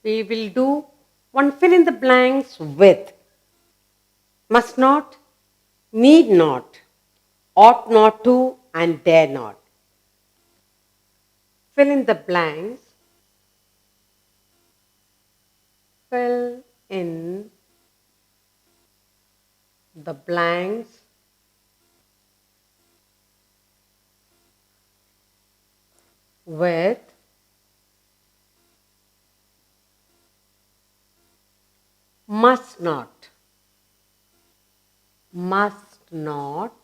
We will do one fill in the blanks with must not, need not, ought not to, and dare not. Fill in the blanks. Fill in the blanks with must not, must not,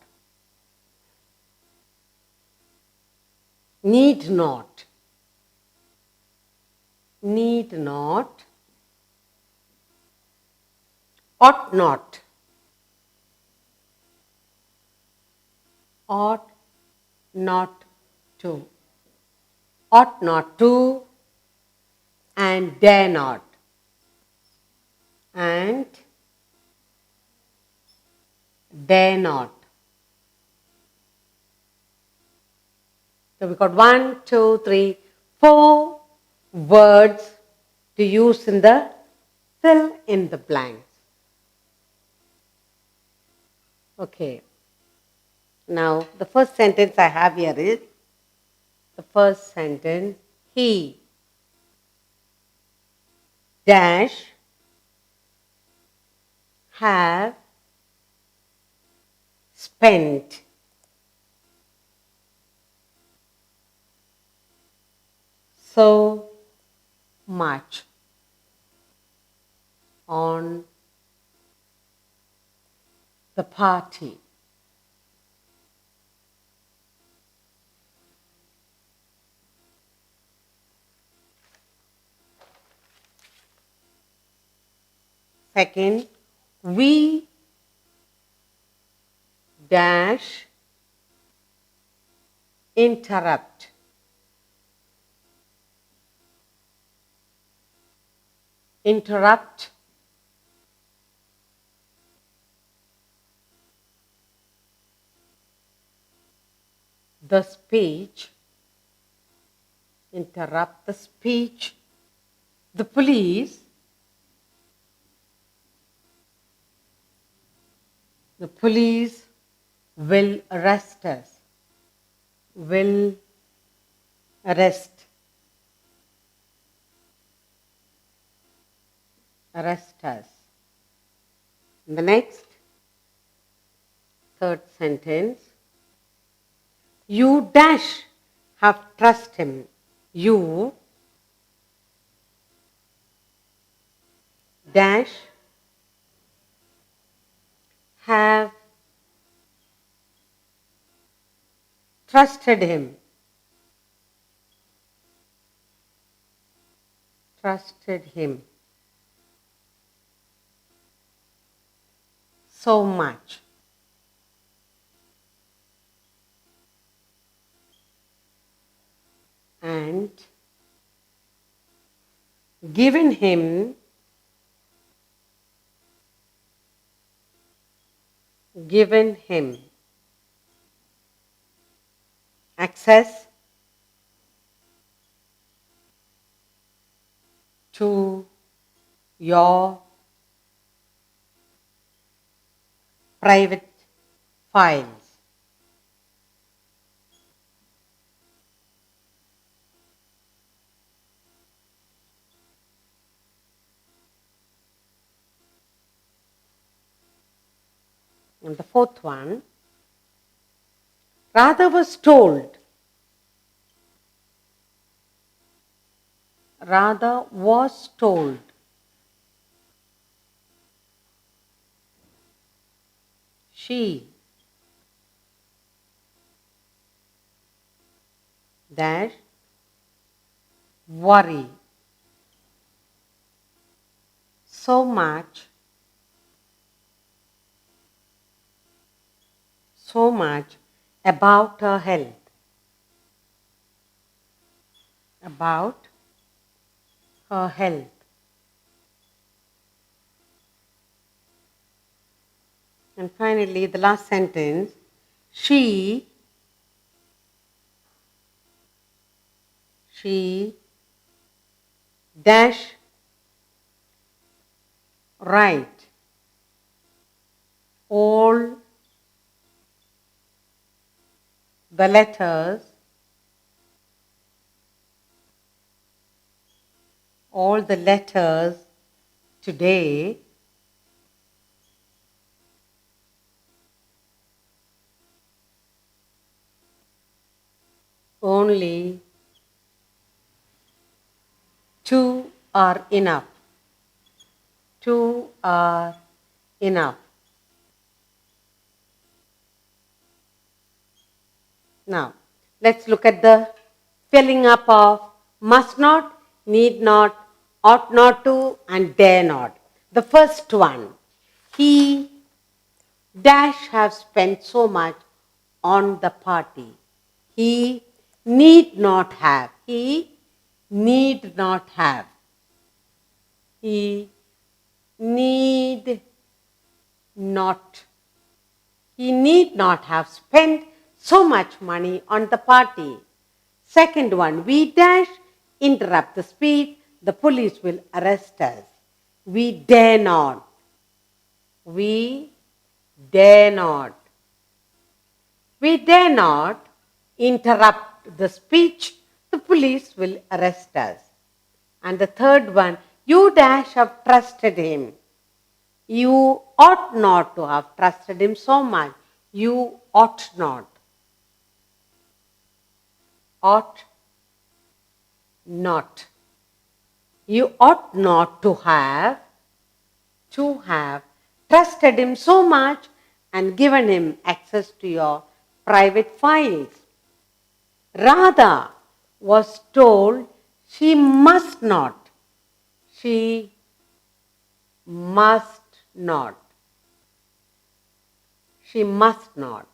need not, need not, ought not, ought not to, ought not to, and dare not, and dare not. So we got 1, 2, 3, 4 words to use in the fill in the blanks. Okay. Now the first sentence I have here is the first sentence. He dash have spent so much on the party. Second, we dash interrupt interrupt the speech, interrupt the speech, the police, the police will arrest us, will arrest us. The next, third sentence, you dash have trust him. You dash have trusted him. Trusted him so much. And given him access to your private files. And the fourth one, Radha was told. Radha was told. She dash worry so much about her health. About her health. And finally, the last sentence, she dash write all the letters today only two are enough. Two are enough. Now, let's look at the filling up of must not, need not, ought not to, and dare not. The first one, he dash have spent so much on the party. He need not have. He need not have. He need not. He need not have spent so much money on the party. Second one, we dash interrupt the speech, the police will arrest us. We dare not. We dare not. We dare not interrupt the speech, the police will arrest us. And the third one, you dash have trusted him. You ought not to have trusted him so much. You ought not. Ought not. You ought not to have trusted him so much and given him access to your private files. Radha was told she must not. She must not. She must not.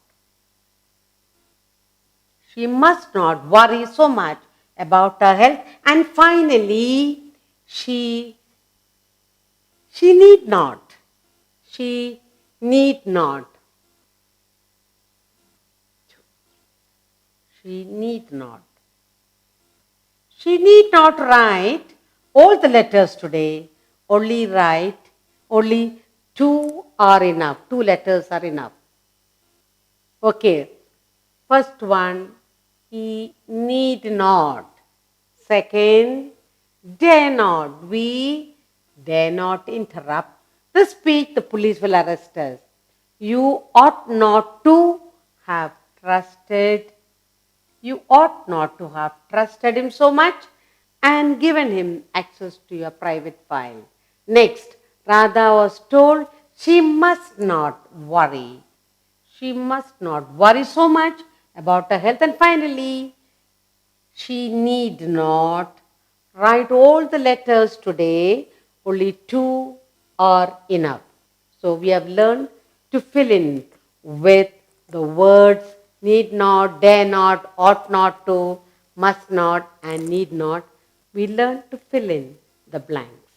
She must not worry so much about her health. And finally, she need not. She need not. She need not. She need not write all the letters today. Only two are enough. Two letters are enough. Okay. First one, he need not. Second, dare not. We dare not interrupt the speech, the police will arrest us. You ought not to have trusted. You ought not to have trusted him so much and given him access to your private file. Next, Radha was told she must not worry. She must not worry so much about her health. And finally, she need not write all the letters today. Only two are enough. So we have learned to fill in with the words need not, dare not, ought not to, must not, and need not. We learned to fill in the blanks.